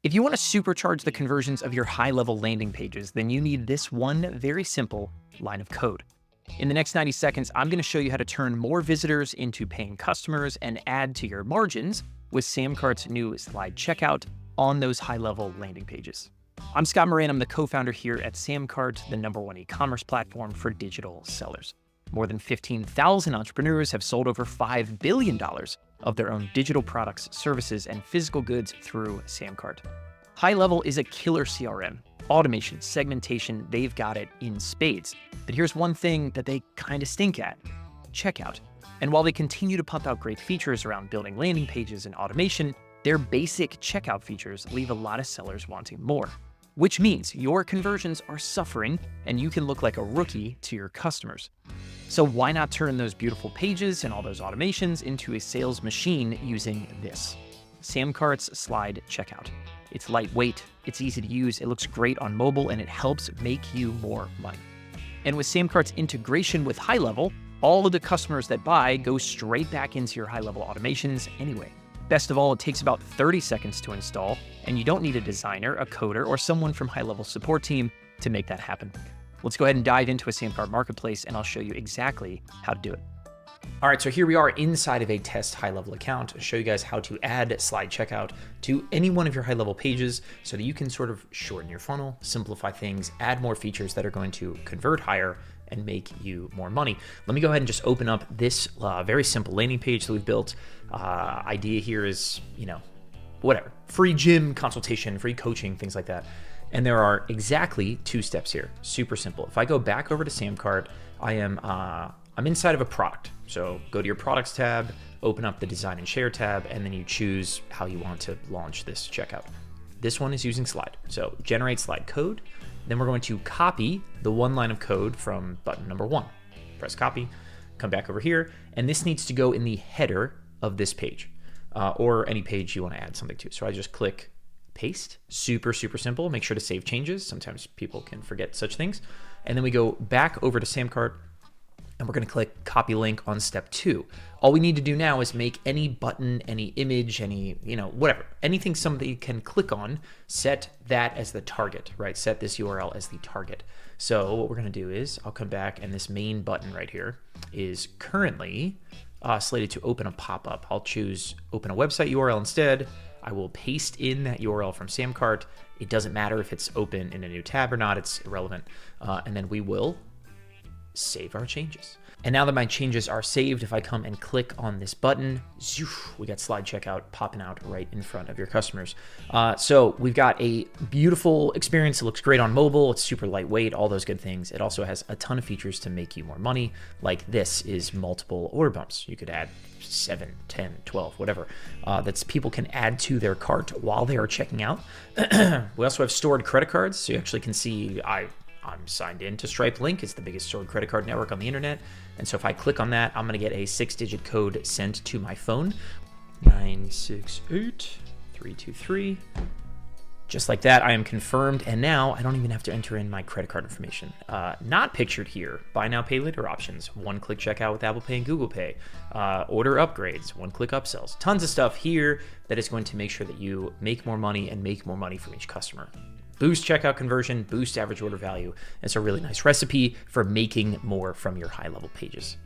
If you want to supercharge the conversions of your high-level landing pages, then you need this one very simple line of code. In the next 90 seconds, I'm going to show you how to turn more visitors into paying customers and add to your margins with SamCart's new slide checkout on those high-level landing pages. I'm Scott Moran. I'm the co-founder here at SamCart, the #1 e-commerce platform for digital sellers. More than 15,000 entrepreneurs have sold over $5 billion of their own digital products, services, and physical goods through SamCart. HighLevel is a killer CRM. Automation, segmentation, they've got it in spades. But here's one thing that they kind of stink at: checkout. And while they continue to pump out great features around building landing pages and automation, their basic checkout features leave a lot of sellers wanting more. Which means your conversions are suffering and you can look like a rookie to your customers. So why not turn those beautiful pages and all those automations into a sales machine using this? SamCart's slide checkout. It's lightweight, it's easy to use, it looks great on mobile, and it helps make you more money. And with SamCart's integration with HighLevel, all of the customers that buy go straight back into your high-level automations anyway. Best of all, it takes about 30 seconds to install, and you don't need a designer, a coder, or someone from HighLevel support team to make that happen. Let's go ahead and dive into a SamCart marketplace, and I'll show you exactly how to do it. All right, so here we are inside of a test HighLevel account to show you guys how to add slide checkout to any one of your high-level pages so that you can sort of shorten your funnel, simplify things, add more features that are going to convert higher and make you more money. Let me go ahead and just open up this very simple landing page that we've built. Idea here is, whatever, free gym consultation, free coaching, things like that. And there are exactly 2 steps here. Super simple. If I go back over to SamCart, I'm inside of a product. So go to your products tab, open up the design and share tab, and then you choose how you want to launch this checkout. This one is using slide. So generate slide code. Then we're going to copy the 1 line of code from button number 1. Press copy, come back over here, and this needs to go in the header of this page or any page you want to add something to. So I just click paste. Super, super simple. Make sure to save changes. Sometimes people can forget such things. And then we go back over to SamCart, and we're going to click copy link on step 2. All we need to do now is make any button, any image, any, whatever, anything somebody can click on, set that as the target, right? Set this URL as the target. So what we're going to do is I'll come back, and this main button right here is currently slated to open a pop-up. I'll choose open a website URL instead. I will paste in that URL from SamCart. It doesn't matter if it's open in a new tab or not, it's irrelevant. And then we will save our changes. And now that my changes are saved, if I come and click on this button, we got slide checkout popping out right in front of your customers. So we've got a beautiful experience. It looks great on mobile. It's super lightweight, all those good things. It also has a ton of features to make you more money. Like this is multiple order bumps. You could add 7, 10, 12, whatever. That's people can add to their cart while they are checking out. We also have stored credit cards. So you actually can see I'm signed in to Stripe Link. It's the biggest stored credit card network on the internet. And so if I click on that, I'm going to get a 6-digit code sent to my phone. 968323. Just like that, I am confirmed. And now I don't even have to enter in my credit card information. Not pictured here. Buy now, pay later options. 1-click checkout with Apple Pay and Google Pay. Order upgrades. 1-click upsells. Tons of stuff here that is going to make sure that you make more money and make more money from each customer. Boost checkout conversion, boost average order value. It's a really nice recipe for making more from your high-level pages.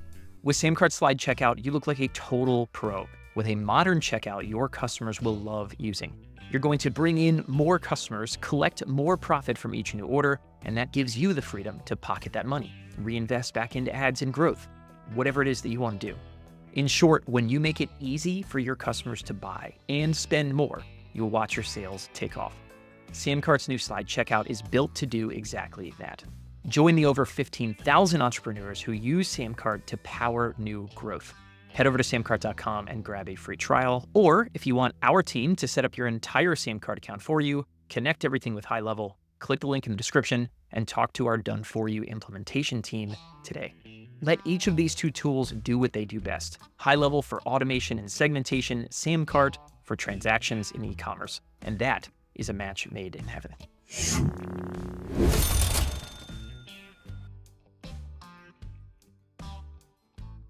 With SamCart Slide Checkout, you look like a total pro. With a modern checkout, your customers will love using. You're going to bring in more customers, collect more profit from each new order, and that gives you the freedom to pocket that money, reinvest back into ads and growth, whatever it is that you want to do. In short, when you make it easy for your customers to buy and spend more, you'll watch your sales take off. SamCart's new slide checkout is built to do exactly that. Join the over 15,000 entrepreneurs who use SamCart to power new growth. Head over to samcart.com and grab a free trial. Or if you want our team to set up your entire SamCart account for you, connect everything with HighLevel, click the link in the description, and talk to our done-for-you implementation team today. Let each of these 2 tools do what they do best. HighLevel for automation and segmentation, SamCart for transactions in e-commerce. And that is a match made in heaven.